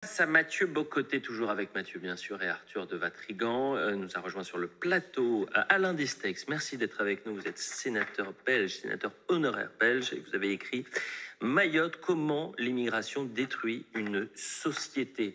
À Mathieu Bocoté, toujours avec Mathieu bien sûr, et Arthur de Vatrigan. Nous a rejoint sur le plateau Alain Destex. Merci d'être avec nous. Vous êtes sénateur belge, sénateur honoraire belge, et vous avez écrit Mayotte, comment l'immigration détruit une société.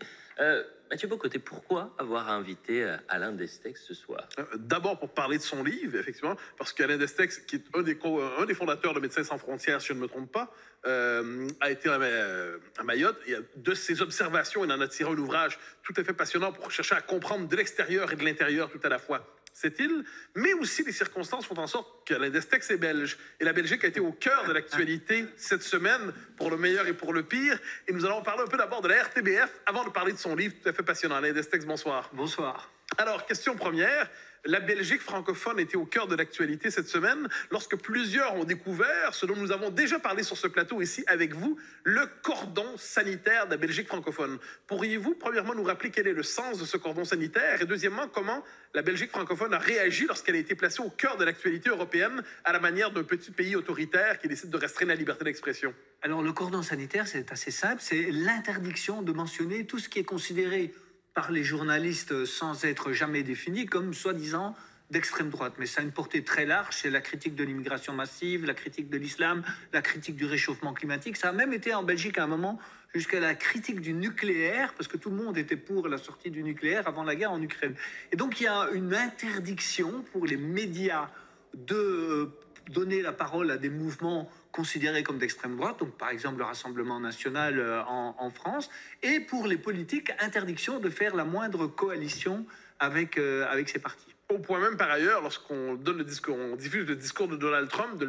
Mathieu Bocoté, pourquoi avoir invité Alain Destex ce soir? D'abord pour parler de son livre, effectivement, parce qu'Alain Destex, qui est un des fondateurs de Médecins sans frontières, si je ne me trompe pas, a été à Mayotte. Et de ses observations, il en a tiré un ouvrage tout à fait passionnant pour chercher à comprendre de l'extérieur et de l'intérieur tout à la fois cette île, mais aussi les circonstances font en sorte qu'Alain Destex est belge. Et la Belgique a été au cœur de l'actualité cette semaine, pour le meilleur et pour le pire. Et nous allons parler un peu d'abord de la RTBF avant de parler de son livre tout à fait passionnant. Alain Destex, bonsoir. Bonsoir. Alors, question première. La Belgique francophone était au cœur de l'actualité cette semaine lorsque plusieurs ont découvert ce dont nous avons déjà parlé sur ce plateau ici avec vous, le cordon sanitaire de la Belgique francophone. Pourriez-vous, premièrement, nous rappeler quel est le sens de ce cordon sanitaire et deuxièmement, comment la Belgique francophone a réagi lorsqu'elle a été placée au cœur de l'actualité européenne à la manière d'un petit pays autoritaire qui décide de restreindre la liberté d'expression? Alors, le cordon sanitaire, c'est assez simple, c'est l'interdiction de mentionner tout ce qui est considéré par les journalistes sans être jamais défini comme soi-disant d'extrême droite. Mais ça a une portée très large, c'est la critique de l'immigration massive, la critique de l'islam, la critique du réchauffement climatique. Ça a même été en Belgique à un moment jusqu'à la critique du nucléaire, parce que tout le monde était pour la sortie du nucléaire avant la guerre en Ukraine. Et donc il y a une interdiction pour les médias de donner la parole à des mouvements considérés comme d'extrême droite, donc par exemple le Rassemblement national en France, et pour les politiques, interdiction de faire la moindre coalition avec ces partis. Au point même, par ailleurs, lorsqu'on donne le discours, on diffuse le discours de Donald Trump,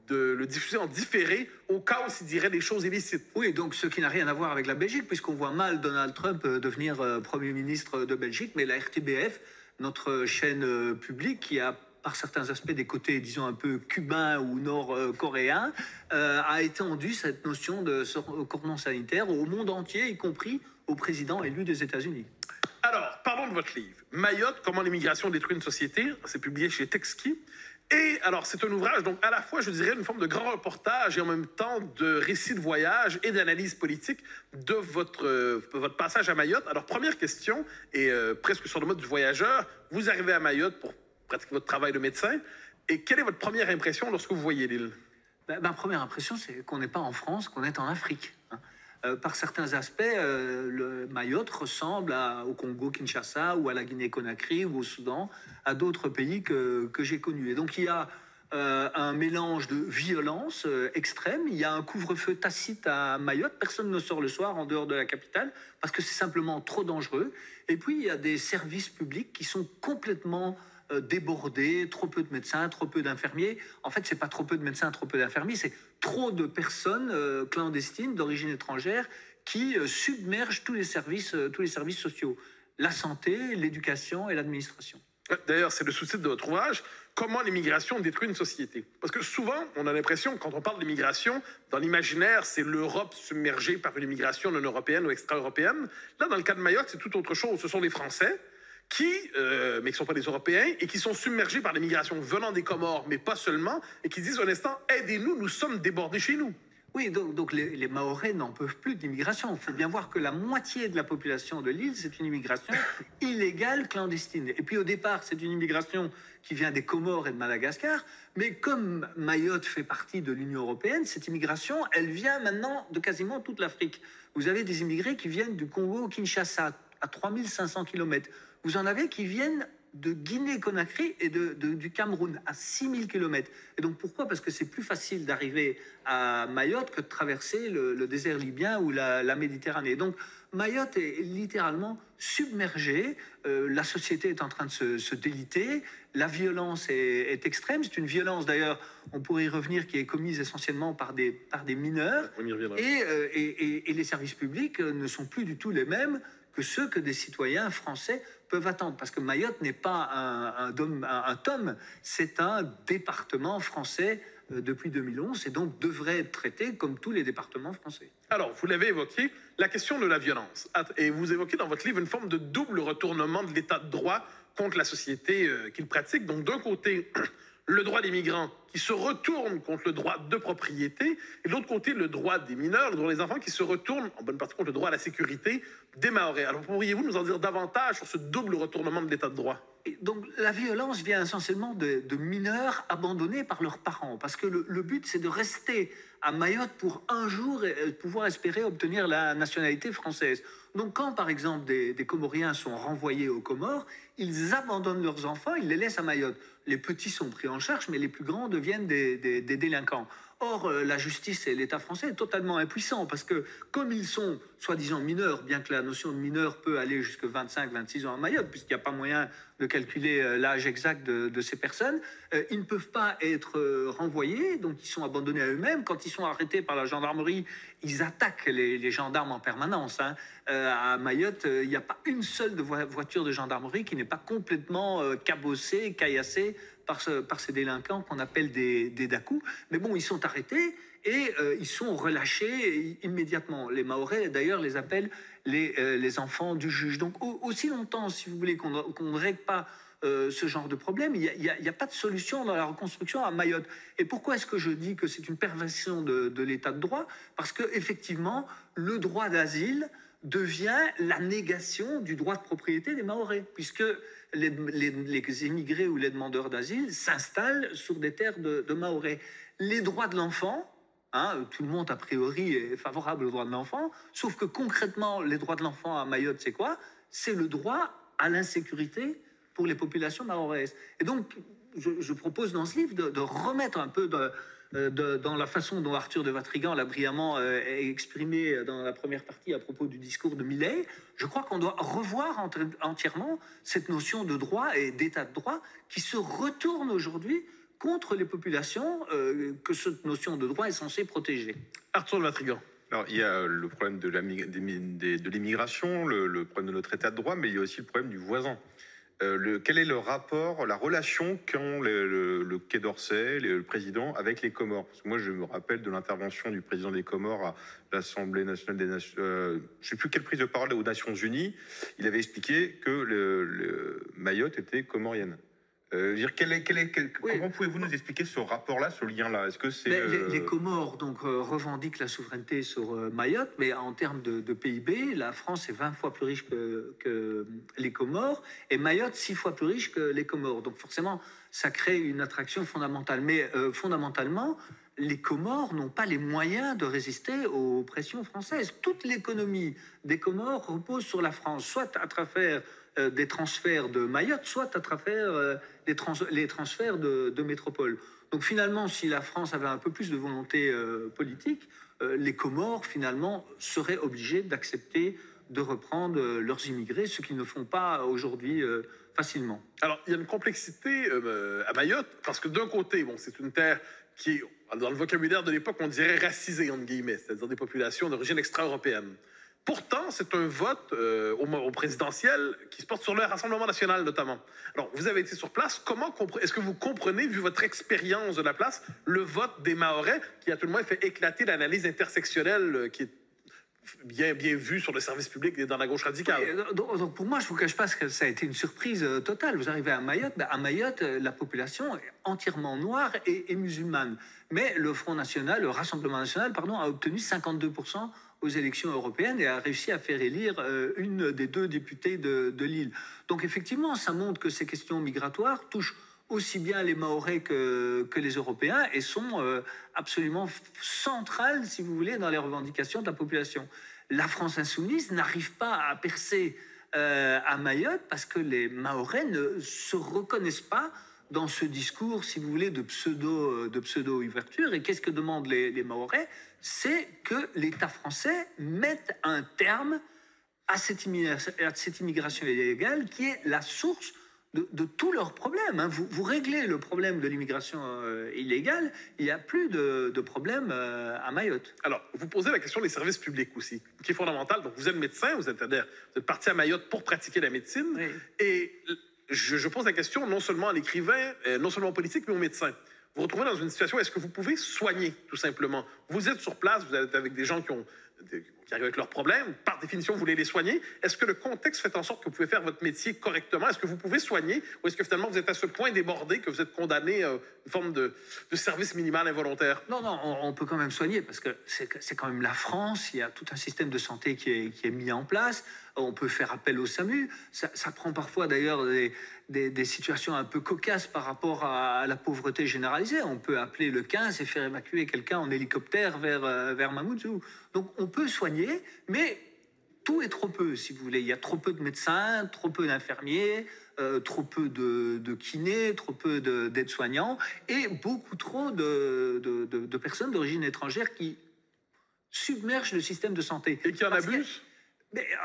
de le diffuser en différé au cas où s'il dirait des choses illicites. Oui, donc ce qui n'a rien à voir avec la Belgique, puisqu'on voit mal Donald Trump devenir Premier ministre de Belgique, mais la RTBF, notre chaîne publique qui a par certains aspects des côtés, disons, un peu cubains ou nord-coréens, a étendu cette notion de cordon sanitaire au monde entier, y compris au président élu des États-Unis. Alors, parlons de votre livre. Mayotte, comment l'immigration détruit une société. C'est publié chez Texki. Et alors, c'est un ouvrage, donc à la fois, je dirais, une forme de grand reportage et en même temps de récit de voyage et d'analyse politique de votre passage à Mayotte. Alors, première question, et presque sur le mode du voyageur, vous arrivez à Mayotte pour pratiquer votre travail de médecin. Et quelle est votre première impression lorsque vous voyez l'île? Ma première impression, c'est qu'on n'est pas en France, qu'on est en Afrique. Par certains aspects, le Mayotte ressemble au Congo-Kinshasa ou à la Guinée-Conakry ou au Soudan, à d'autres pays que j'ai connus. Et donc il y a un mélange de violence extrême. Il y a un couvre-feu tacite à Mayotte. Personne ne sort le soir en dehors de la capitale parce que c'est simplement trop dangereux. Et puis il y a des services publics qui sont complètement débordés, trop peu de médecins, trop peu d'infirmiers. En fait, c'est pas trop peu de médecins, trop peu d'infirmiers, c'est trop de personnes clandestines d'origine étrangère qui submergent tous les services sociaux. La santé, l'éducation et l'administration. D'ailleurs, c'est le sous-titre de votre ouvrage, comment l'immigration détruit une société. Parce que souvent, on a l'impression, quand on parle d'immigration, dans l'imaginaire, c'est l'Europe submergée par une immigration non européenne ou extra-européenne. Là, dans le cas de Mayotte, c'est tout autre chose. Ce sont les Français mais qui ne sont pas des Européens, et qui sont submergés par l'immigration venant des Comores, mais pas seulement, et qui disent un instant, aidez-nous, nous sommes débordés chez nous. Oui, donc les Mahorais n'en peuvent plus d'immigration. Il faut bien voir que la moitié de la population de l'île, c'est une immigration illégale, clandestine. Et puis au départ, c'est une immigration qui vient des Comores et de Madagascar, mais comme Mayotte fait partie de l'Union européenne, cette immigration, elle vient maintenant de quasiment toute l'Afrique. Vous avez des immigrés qui viennent du Congo-Kinshasa, à 3500 km. Vous en avez qui viennent de Guinée-Conakry et du Cameroun, à 6000 km. Et donc pourquoi? Parce que c'est plus facile d'arriver à Mayotte que de traverser le désert libyen ou la Méditerranée. Donc Mayotte est littéralement submergée, la société est en train de se déliter, la violence est extrême, c'est une violence d'ailleurs, on pourrait y revenir, qui est commise essentiellement par des mineurs, et les services publics ne sont plus du tout les mêmes que ceux que des citoyens français peuvent attendre. Parce que Mayotte n'est pas un tome, c'est un département français depuis 2011 et donc devrait être traité comme tous les départements français. Alors, vous l'avez évoqué, la question de la violence. Et vous évoquez dans votre livre une forme de double retournement de l'état de droit contre la société qu'il pratique. Donc, d'un côté, le droit des migrants qui se retourne contre le droit de propriété, et de l'autre côté, le droit des mineurs, le droit des enfants qui se retourne en bonne partie contre le droit à la sécurité des Mahorais. Alors pourriez-vous nous en dire davantage sur ce double retournement de l'état de droit? Et donc la violence vient essentiellement de mineurs abandonnés par leurs parents, parce que le but c'est de rester à Mayotte pour un jour et pouvoir espérer obtenir la nationalité française. Donc quand par exemple des Comoriens sont renvoyés aux Comores, ils abandonnent leurs enfants, ils les laissent à Mayotte. Les petits sont pris en charge, mais les plus grands deviennent des délinquants. Or, la justice et l'État français est totalement impuissant parce que, comme ils sont soi-disant mineurs, bien que la notion de mineur peut aller jusqu'à 25-26 ans à Mayotte, puisqu'il n'y a pas moyen de calculer l'âge exact de ces personnes, ils ne peuvent pas être renvoyés, donc ils sont abandonnés à eux-mêmes. Quand ils sont arrêtés par la gendarmerie, ils attaquent les gendarmes en permanence. À Mayotte, il n'y a pas une seule voiture de gendarmerie qui n'est pas complètement cabossée, caillassée par ces délinquants qu'on appelle des dakou. Mais bon, ils sont arrêtés et ils sont relâchés immédiatement. Les Mahorais, d'ailleurs, les appellent les enfants du juge. Donc, aussi longtemps, si vous voulez, qu'on ne règle pas ce genre de problème, il n'y a pas de solution dans la reconstruction à Mayotte. Et pourquoi est-ce que je dis que c'est une perversion de l'état de droit? Parce qu'effectivement, le droit d'asile devient la négation du droit de propriété des Mahorais, puisque les immigrés ou les demandeurs d'asile s'installent sur des terres de Mahorais. Les droits de l'enfant, tout le monde a priori est favorable aux droits de l'enfant, sauf que concrètement, les droits de l'enfant à Mayotte, c'est quoi? C'est le droit à l'insécurité pour les populations mahoraises. Et donc, je propose dans ce livre de remettre un peu dans la façon dont Arthur de Vatrigan l'a brillamment exprimé dans la première partie à propos du discours de Millet. Je crois qu'on doit revoir entièrement cette notion de droit et d'état de droit qui se retourne aujourd'hui contre les populations que cette notion de droit est censée protéger. Arthur de Vatrigan. Alors, il y a le problème de l'immigration, le problème de notre état de droit, mais il y a aussi le problème du voisin. Quel est le rapport, la relation qu'ont le Quai d'Orsay, le président, avec les Comores? Parce que moi, je me rappelle de l'intervention du président des Comores à l'Assemblée nationale des Nations... je ne sais plus quelle prise de parole aux Nations Unies. Il avait expliqué que Mayotte était comorienne. Comment pouvez-vous nous expliquer ce rapport-là, ce lien-là? Est-ce que c'est les Comores donc revendiquent la souveraineté sur Mayotte, mais en termes de PIB, la France est 20 fois plus riche que les Comores et Mayotte 6 fois plus riche que les Comores. Donc forcément, ça crée une attraction fondamentale. Mais fondamentalement, les Comores n'ont pas les moyens de résister aux pressions françaises. Toute l'économie des Comores repose sur la France, soit à travers des transferts de Mayotte, soit à travers les transferts de métropole. Donc finalement, si la France avait un peu plus de volonté politique, les Comores, finalement, seraient obligés d'accepter de reprendre leurs immigrés, ce qu'ils ne font pas aujourd'hui facilement. Alors, il y a une complexité à Mayotte, parce que d'un côté, bon, c'est une terre qui est, dans le vocabulaire de l'époque, on dirait racisée, entre guillemets, c'est-à-dire des populations d'origine extra-européenne. Pourtant, c'est un vote au présidentiel qui se porte sur le Rassemblement national, notamment. Alors, vous avez été sur place. Est-ce que vous comprenez, vu votre expérience de la place, le vote des Mahorais, qui a tout le moins fait éclater l'analyse intersectionnelle qui est bien vue sur le service public et dans la gauche radicale? Oui, donc pour moi, je ne vous cache pas que ça a été une surprise totale. Vous arrivez à Mayotte, à Mayotte, la population est entièrement noire et musulmane. Mais le Front National, le Rassemblement National, pardon, a obtenu 52% aux élections européennes et a réussi à faire élire une des deux députées de Lille. Donc effectivement, ça montre que ces questions migratoires touchent aussi bien les Mahorais que les Européens et sont absolument centrales, si vous voulez, dans les revendications de la population. La France insoumise n'arrive pas à percer à Mayotte parce que les Mahorais ne se reconnaissent pas dans ce discours, si vous voulez, de pseudo-ouverture. Et qu'est-ce que demandent les Mahorais? C'est que l'État français mette un terme à cette immigration illégale qui est la source de tous leurs problèmes. Vous réglez le problème de l'immigration illégale, il n'y a plus de problème à Mayotte. Alors, vous posez la question des services publics aussi, qui est fondamentale. Donc, vous êtes médecin, vous êtes parti à Mayotte pour pratiquer la médecine. Oui. Et je pose la question non seulement à l'écrivain, non seulement au politique, mais au médecin. Vous vous retrouvez dans une situation, est-ce que vous pouvez soigner, tout simplement? Vous êtes sur place, vous êtes avec des gens qui ont qui arrivent avec leurs problèmes, par définition, vous voulez les soigner. Est-ce que le contexte fait en sorte que vous pouvez faire votre métier correctement? Est-ce que vous pouvez soigner? Ou est-ce que finalement, vous êtes à ce point débordé que vous êtes condamné à une forme de service minimal involontaire? Non, non, on peut quand même soigner parce que c'est quand même la France. Il y a tout un système de santé qui est mis en place. On peut faire appel au SAMU. Ça prend parfois d'ailleurs des situations un peu cocasses par rapport à la pauvreté généralisée. On peut appeler le 15 et faire évacuer quelqu'un en hélicoptère vers Mamoudzou. Donc on peut soigner, mais tout est trop peu, si vous voulez. Il y a trop peu de médecins, trop peu d'infirmiers, trop peu de kinés, trop peu d'aides-soignants et beaucoup trop de personnes d'origine étrangère qui submergent le système de santé. Et qui en abusent?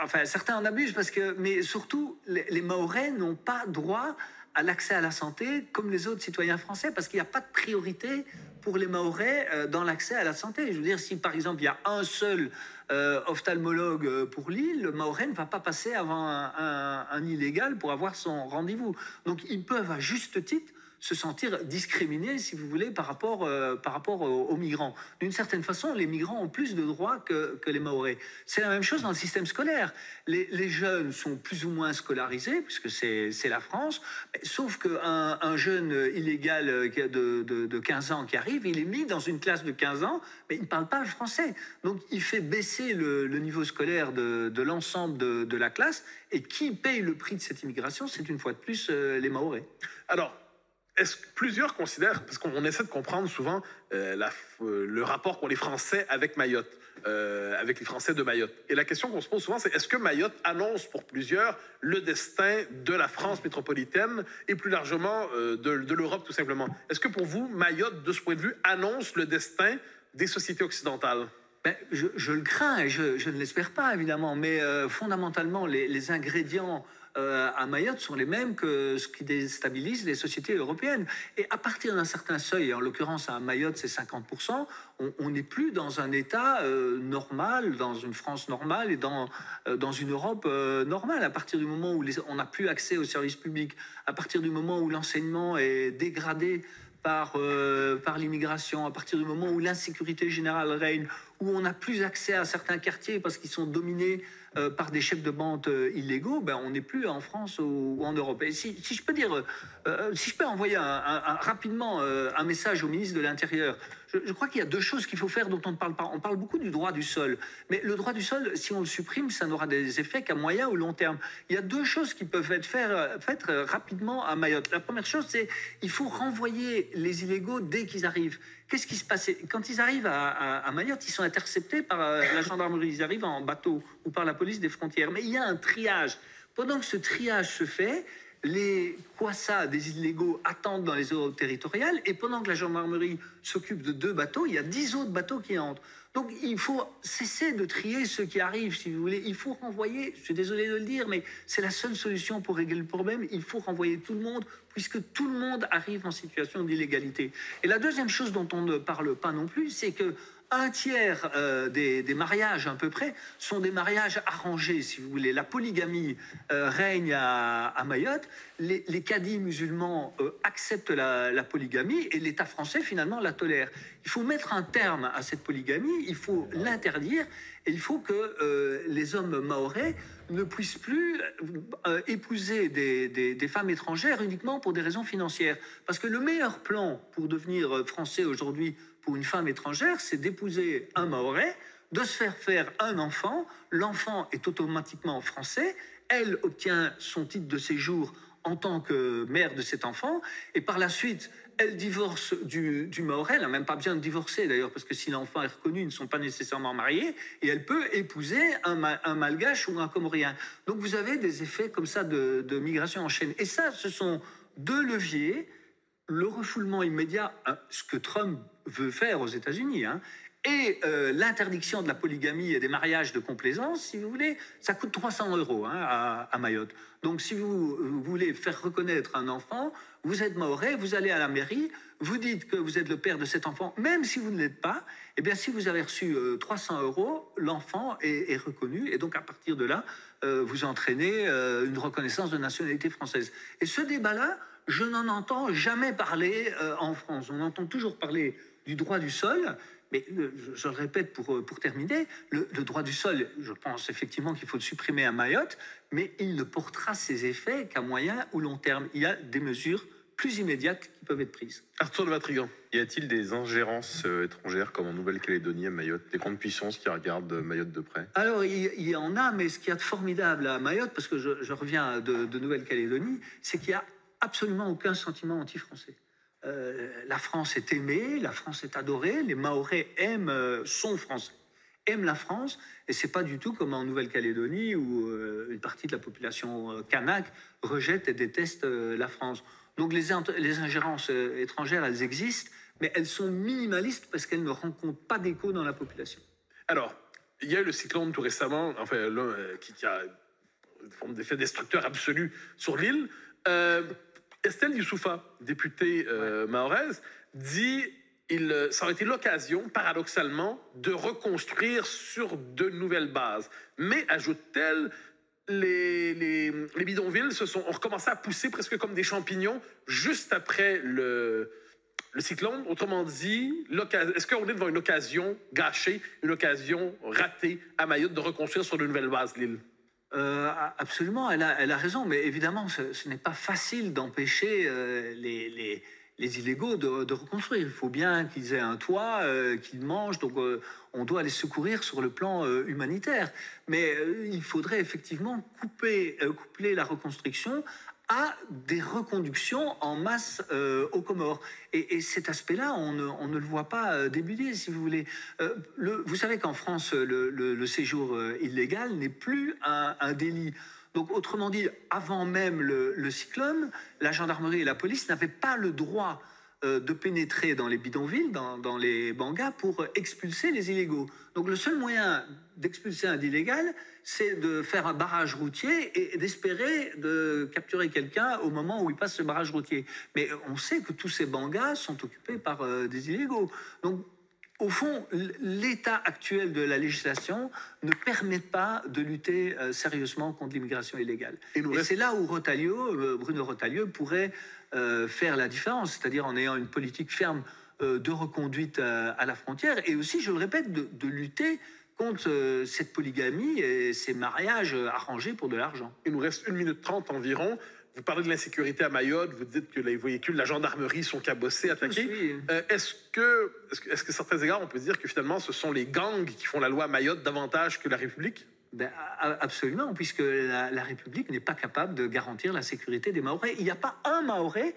Enfin, certains en abusent mais surtout, les Mahorais n'ont pas droit à l'accès à la santé comme les autres citoyens français parce qu'il n'y a pas de priorité pour les Mahorais dans l'accès à la santé. Je veux dire, si par exemple il y a un seul ophtalmologue pour l'île, le Mahorais ne va pas passer avant un illégal pour avoir son rendez-vous. Donc ils peuvent à juste titre se sentir discriminés, si vous voulez, par rapport aux migrants. D'une certaine façon, les migrants ont plus de droits que les Mahorais. C'est la même chose dans le système scolaire. Les jeunes sont plus ou moins scolarisés, puisque c'est la France, sauf qu'un jeune illégal de 15 ans qui arrive, il est mis dans une classe de 15 ans, mais il ne parle pas le français. Donc, il fait baisser le niveau scolaire de l'ensemble de la classe, et qui paye le prix de cette immigration, c'est une fois de plus les Mahorais. Alors, est-ce que plusieurs considèrent, parce qu'on essaie de comprendre souvent le rapport qu'ont les Français avec Mayotte, avec les Français de Mayotte. Et la question qu'on se pose souvent, c'est est-ce que Mayotte annonce pour plusieurs le destin de la France métropolitaine et plus largement de l'Europe tout simplement? Est-ce que pour vous, Mayotte, de ce point de vue, annonce le destin des sociétés occidentales? Je le crains et je ne l'espère pas, évidemment, mais fondamentalement, les ingrédients à Mayotte sont les mêmes que ce qui déstabilise les sociétés européennes. Et à partir d'un certain seuil, et en l'occurrence à Mayotte c'est 50%, on n'est plus dans un État normal, dans une France normale et dans une Europe normale. À partir du moment où on n'a plus accès aux services publics, à partir du moment où l'enseignement est dégradé par l'immigration, à partir du moment où l'insécurité générale règne, où on n'a plus accès à certains quartiers parce qu'ils sont dominés par des chefs de bande illégaux, on n'est plus en France ou en Europe. Et si je peux dire, si je peux envoyer rapidement un message au ministre de l'Intérieur, je crois qu'il y a deux choses qu'il faut faire dont on ne parle pas. On parle beaucoup du droit du sol, mais le droit du sol, si on le supprime, ça n'aura des effets qu'à moyen ou long terme. Il y a deux choses qui peuvent être faites rapidement à Mayotte. La première chose, c'est qu'il faut renvoyer les illégaux dès qu'ils arrivent. Qu'est-ce qui se passe? Quand ils arrivent à Mayotte, ils sont interceptés par la gendarmerie. Ils arrivent en bateau ou par la police des frontières. Mais il y a un triage. Pendant que ce triage se fait, les Kwassa des illégaux attendent dans les eaux territoriales et pendant que la gendarmerie s'occupe de 2 bateaux, il y a 10 autres bateaux qui entrent. Donc il faut cesser de trier ceux qui arrivent, si vous voulez. Il faut renvoyer, je suis désolé de le dire, mais c'est la seule solution pour régler le problème. Il faut renvoyer tout le monde, puisque tout le monde arrive en situation d'illégalité. Et la deuxième chose dont on ne parle pas non plus, c'est que un tiers des mariages, à peu près, sont des mariages arrangés, si vous voulez. La polygamie règne à Mayotte. Les cadis musulmans acceptent la polygamie et l'État français, finalement, la tolère. Il faut mettre un terme à cette polygamie, il faut l'interdire et il faut que les hommes mahorais ne puissent plus épouser des femmes étrangères uniquement pour des raisons financières. Parce que le meilleur plan pour devenir français aujourd'hui pour une femme étrangère, c'est d'épouser un Mahorais, de se faire un enfant. L'enfant est automatiquement français. Elle obtient son titre de séjour en tant que mère de cet enfant. Et par la suite, elle divorce du Mahorais. Elle n'a même pas besoin de divorcer, d'ailleurs, parce que si l'enfant est reconnu, ils ne sont pas nécessairement mariés. Et elle peut épouser un Malgache ou un Comorien. Donc vous avez des effets comme ça de migration en chaîne. Et ça, ce sont 2 leviers. Le refoulement immédiat, ce que Trump veut faire aux États-Unis, et l'interdiction de la polygamie et des mariages de complaisance, si vous voulez, ça coûte 300 € à Mayotte. Donc si vous voulez faire reconnaître un enfant, vous êtes mahorais, vous allez à la mairie, vous dites que vous êtes le père de cet enfant, même si vous ne l'êtes pas, et bien si vous avez reçu 300 €, l'enfant est reconnu, et donc à partir de là, vous entraînez une reconnaissance de nationalité française. Et ce débat-là, je n'en entends jamais parler en France. On entend toujours parler du droit du sol, Mais je le répète pour terminer, le droit du sol, je pense effectivement qu'il faut le supprimer à Mayotte, mais il ne portera ses effets qu'à moyen ou long terme. Il y a des mesures plus immédiates qui peuvent être prises. Arthur de Vatrigan. Y a-t-il des ingérences étrangères comme en Nouvelle-Calédonie, à Mayotte, des grandes puissances qui regardent Mayotte de près? Alors, il y en a, mais ce qu'il y a de formidable à Mayotte, parce que je reviens de Nouvelle-Calédonie, c'est qu'il n'y a absolument aucun sentiment anti-français. La France est aimée, la France est adorée, les Mahorais sont français, aiment la France, et c'est pas du tout comme en Nouvelle-Calédonie où une partie de la population kanak rejette et déteste la France. Donc les ingérences étrangères, elles existent, mais elles sont minimalistes parce qu'elles ne rencontrent pas d'écho dans la population. Alors, il y a eu le cyclone tout récemment, enfin, qui a une forme d'effet destructeur absolu sur l'île. Estelle Youssoufa, députée mahoraise, dit ça aurait été l'occasion, paradoxalement, de reconstruire sur de nouvelles bases. Mais, ajoute-t-elle, les bidonvilles ont recommencé à pousser presque comme des champignons juste après le cyclone. Autrement dit, est-ce qu'on est devant une occasion gâchée, une occasion ratée à Mayotte de reconstruire sur de nouvelles bases l'île? Absolument, elle a raison, mais évidemment, ce n'est pas facile d'empêcher les illégaux de reconstruire. Il faut bien qu'ils aient un toit, qu'ils mangent, donc on doit les secourir sur le plan humanitaire. Mais il faudrait effectivement coupler la reconstruction à des reconductions en masse aux Comores. Et cet aspect-là, on ne le voit pas débuter, si vous voulez. Vous savez qu'en France, le séjour illégal n'est plus un délit. Donc, autrement dit, avant même le cyclone, la gendarmerie et la police n'avaient pas le droit de pénétrer dans les bidonvilles, dans les bangas, pour expulser les illégaux. Donc, le seul moyen d'expulser un illégal, c'est de faire un barrage routier et d'espérer de capturer quelqu'un au moment où il passe ce barrage routier. Mais on sait que tous ces bangas sont occupés par des illégaux. Donc, au fond, l'état actuel de la législation ne permet pas de lutter sérieusement contre l'immigration illégale. Et c'est là où Bruno Retailleau pourrait faire la différence, c'est-à-dire en ayant une politique ferme de reconduite à la frontière, et aussi, je le répète, de lutter contre cette polygamie et ces mariages arrangés pour de l'argent. Il nous reste 1 minute 30 environ. Vous parlez de l'insécurité à Mayotte, vous dites que les véhicules de la gendarmerie sont cabossés, attaqués. Est-ce que, certains égards, on peut dire que finalement, ce sont les gangs qui font la loi à Mayotte davantage que la République? Absolument, puisque la République n'est pas capable de garantir la sécurité des Mahorais. Il n'y a pas un Mahorais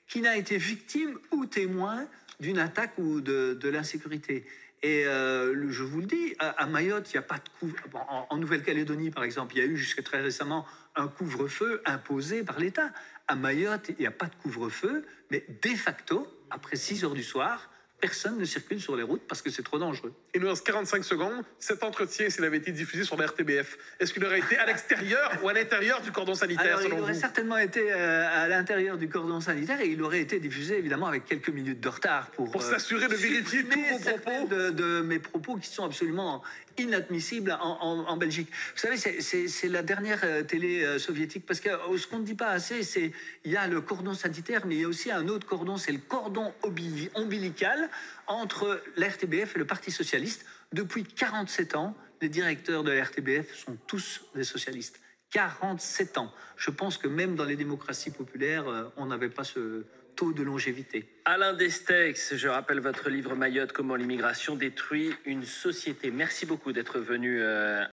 qui n'a été victime ou témoin d'une attaque ou de l'insécurité. Et je vous le dis, à Mayotte, il n'y a pas de couvre-feu. En Nouvelle-Calédonie, par exemple, il y a eu jusqu'à très récemment un couvre-feu imposé par l'État. À Mayotte, il n'y a pas de couvre-feu, mais de facto, après 6 heures du soir, personne ne circule sur les routes parce que c'est trop dangereux. Il nous reste 45 secondes. Cet entretien, s'il avait été diffusé sur la RTBF, est-ce qu'il aurait été à l'extérieur ou à l'intérieur du cordon sanitaire? Alors, il aurait certainement été à l'intérieur du cordon sanitaire et il aurait été diffusé évidemment avec quelques minutes de retard pour s'assurer de vérifier tous vos propos. De mes propos qui sont absolument inadmissibles en Belgique. Vous savez, c'est la dernière télé soviétique, parce que ce qu'on ne dit pas assez, c'est il y a le cordon sanitaire, mais il y a aussi un autre cordon, c'est le cordon ombilical entre la RTBF et le Parti socialiste. Depuis 47 ans, les directeurs de la RTBF sont tous des socialistes. 47 ans. Je pense que même dans les démocraties populaires, on n'avait pas ce taux de longévité. Alain Destex, je rappelle votre livre Mayotte, comment l'immigration détruit une société. Merci beaucoup d'être venu